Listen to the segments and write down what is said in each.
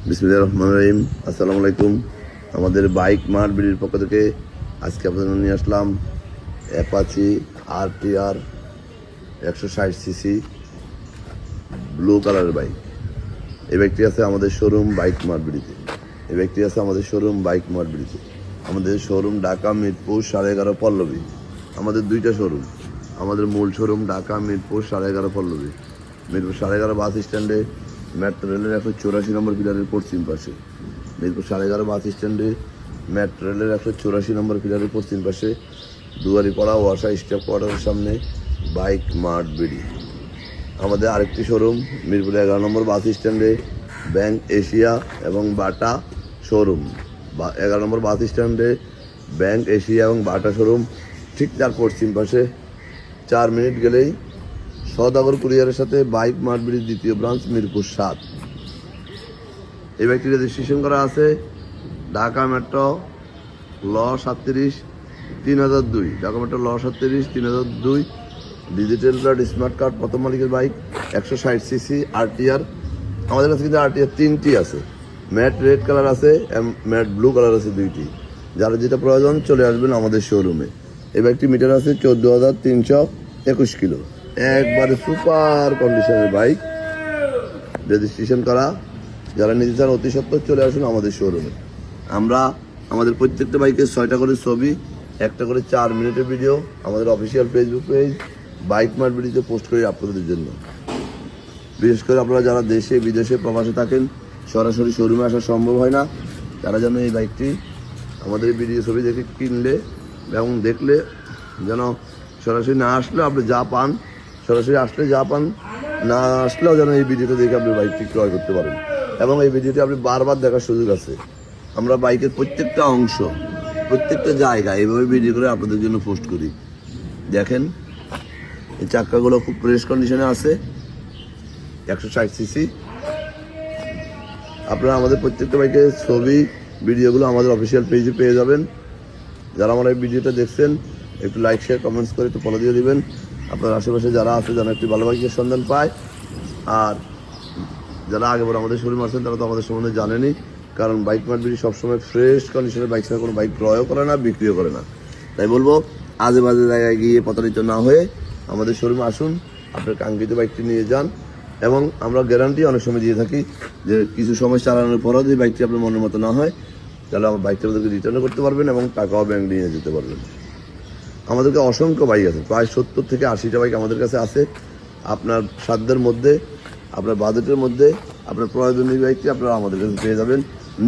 বিসমিল্লাহির রহমানির রহিম। আসসালামু আলাইকুম। আমাদের বাইক মার্ট বিডির পক্ষ থেকে আজকে আপনাদের নিয়ে আসলাম অ্যাপাচি RTR 160cc ব্লু কালারের বাইক। এই বাইকটি আছে আমাদের শোরুম বাইক মার্ট বিডিতে। আমাদের শোরুম ঢাকা মিরপুর 11.5 পল্লবী। আমাদের দুইটা শোরুম। আমাদের মূল শোরুম ঢাকা মিরপুর 11.5 পল্লবী। মিরপুর 11.5 বাস স্ট্যান্ডে মেট্রো রেলের 184 নম্বর পিলারের পশ্চিম পাশে। মিরপুর 11.5 বাস স্ট্যান্ডে মেট্রো রেলের 184 নম্বর পিলারের পশ্চিম পাশে দুয়ারিপাড়া ওয়াসা স্টাফ কোয়ার্টারের সামনে বাইক মার্ট বিডি। আমাদের আরেকটি শোরুম মিরপুর 11 নম্বর বাস স্ট্যান্ডে ব্যাংক এশিয়া এবং বাটা শোরুম। 11 নম্বর বাস স্ট্যান্ডে ব্যাংক এশিয়া এবং বাটা শোরুম, ঠিক তার পশ্চিম পাশে 4 মিনিট গেলেই সওদাগর কুরিয়ারের সাথে বাইক মার্ট বিডির দ্বিতীয় ব্রাঞ্চ মিরপুর 7। এই বাইকটি রেজিস্ট্রেশন করা আছে ঢাকা মেট্রো ল 37 3002, ঢাকা মেট্রো ল 37 3002। ডিজিটাল কার্ড, স্মার্ট কার্ড, প্রথম মালিকের বাইক 160cc RTR। আমাদের কাছে কিন্তু RTR 3টি আছে, ম্যাট রেড কালার আছে, ম্যাট ব্লু কালার আছে 2টি। যারা যেটা প্রয়োজন চলে আসবেন আমাদের শোরুমে। এই বাইকটি মিটার আছে 14,321 কিলো। একবারে সুপার কন্ডিশনের বাইক, রেজিস্ট্রেশন করা। যারা নিতে চান অতি সত্ত্বর চলে আসুন আমাদের শোরুমে। আমরা আমাদের প্রত্যেকটা বাইকের 6টা করে ছবি, একটা করে 4 মিনিটের ভিডিও আমাদের official Facebook page bike mart বিডিতে পোস্ট করি আপনাদের জন্য। বিশেষ করে আপনারা যারা দেশে বিদেশে প্রবাসে থাকেন, সরাসরি শোরুমে আসা সম্ভব হয় না, তারা যেন এই বাইকটি আমাদের ভিডিও ছবি দেখে কিনলে এবং দেখলে যেন সরাসরি না আসলেও আপনি যা পান, সরাসরি আসলে যা পান, না আসলেও যেন এই ভিডিওটা দেখে আপনি বাইকটি ক্রয় করতে পারেন। এবং এই ভিডিওটি আপনি বারবার দেখার সুযোগ আছে। আমরা বাইকের প্রত্যেকটা অংশ, প্রত্যেকটা জায়গা এইভাবে ভিডিও করে আপনাদের জন্য পোস্ট করি। দেখেন এই চাক্কাগুলো খুব ফ্রেশ কন্ডিশনে আছে, 160cc। আপনারা আমাদের প্রত্যেকটা বাইকের ছবি ভিডিওগুলো আমাদের অফিসিয়াল পেজে পেয়ে যাবেন। যারা আমার এই ভিডিওটা দেখছেন একটু লাইক শেয়ার কমেন্টস করে একটু ফলো দিয়ে দিবেন। আপনার আশেপাশে যারা আছে যেন একটি ভালো বাইকের সন্ধান পায়। আর যারা আগেবার আমাদের শোরুমে আসছেন তারা তো আমাদের সম্বন্ধে জানেনই, কারণ বাইক মার্ট বিডি সবসময় ফ্রেশ কন্ডিশনের বাইক ছাড়া কোনো বাইক ক্রয়ও করে না, বিক্রিও করে না। তাই বলবো আজে বাজে জায়গায় গিয়ে প্রতারিত না হয়ে আমাদের শোরুমে আসুন, আপনার কাঙ্ক্ষিত বাইকটি নিয়ে যান। এবং আমরা গ্যারান্টি অনেক সময় দিয়ে থাকি যে কিছু সময় চালানোর পরও যদি বাইকটি আপনার মনের মতো না হয় তাহলে আমার বাইকটা আমাদেরকে রিটার্নও করতে পারবেন এবং টাকাও ব্যাংক নিয়ে যেতে পারবেন। আমাদেরকে অসংখ্য বাইক আছে, প্রায় 70 থেকে 80টা বাইক আমাদের কাছে আছে। আপনার সাধ্যের মধ্যে, আপনার বাজেটের মধ্যে আপনার প্রয়োজনীয় বাইকটি আপনারা আমাদের কাছে পেয়ে যাবেন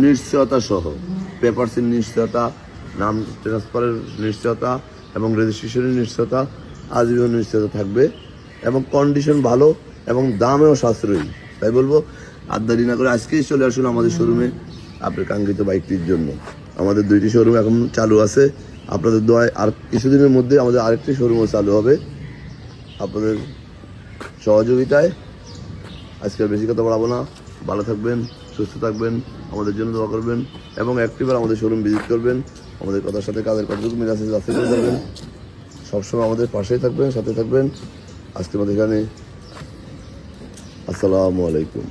নিশ্চয়তা সহ। পেপারসের নিশ্চয়তা, নাম ট্রান্সফারের নিশ্চয়তা এবং রেজিস্ট্রেশনের নিশ্চয়তা, আজীবন নিশ্চয়তা থাকবে এবং কন্ডিশন ভালো এবং দামেও সাশ্রয়ী। তাই বলবো আর দেরি না করে আজকেই চলে আসুন আমাদের শোরুমে আপনার কাঙ্ক্ষিত বাইকটির জন্য। আমাদের 2টি শোরুম এখন চালু আছে। আপনাদের দোয়ায় আর কিছুদিনের মধ্যে আমাদের আরেকটি শোরুমও চালু হবে আপনাদের সহযোগিতায়। আজকে বেশি কথা বাড়াবো না। ভালো থাকবেন, সুস্থ থাকবেন, আমাদের জন্য দোয়া করবেন এবং একটিবার আমাদের শোরুম ভিজিট করবেন। আমাদের কথার সাথে কাজের কতটুকু মিল আছে যাচাই করে যাবেন। সবসময় আমাদের পাশেই থাকবেন, সাথে থাকবেন। আজকের মধ্যে এখানে। আসসালামু আলাইকুম।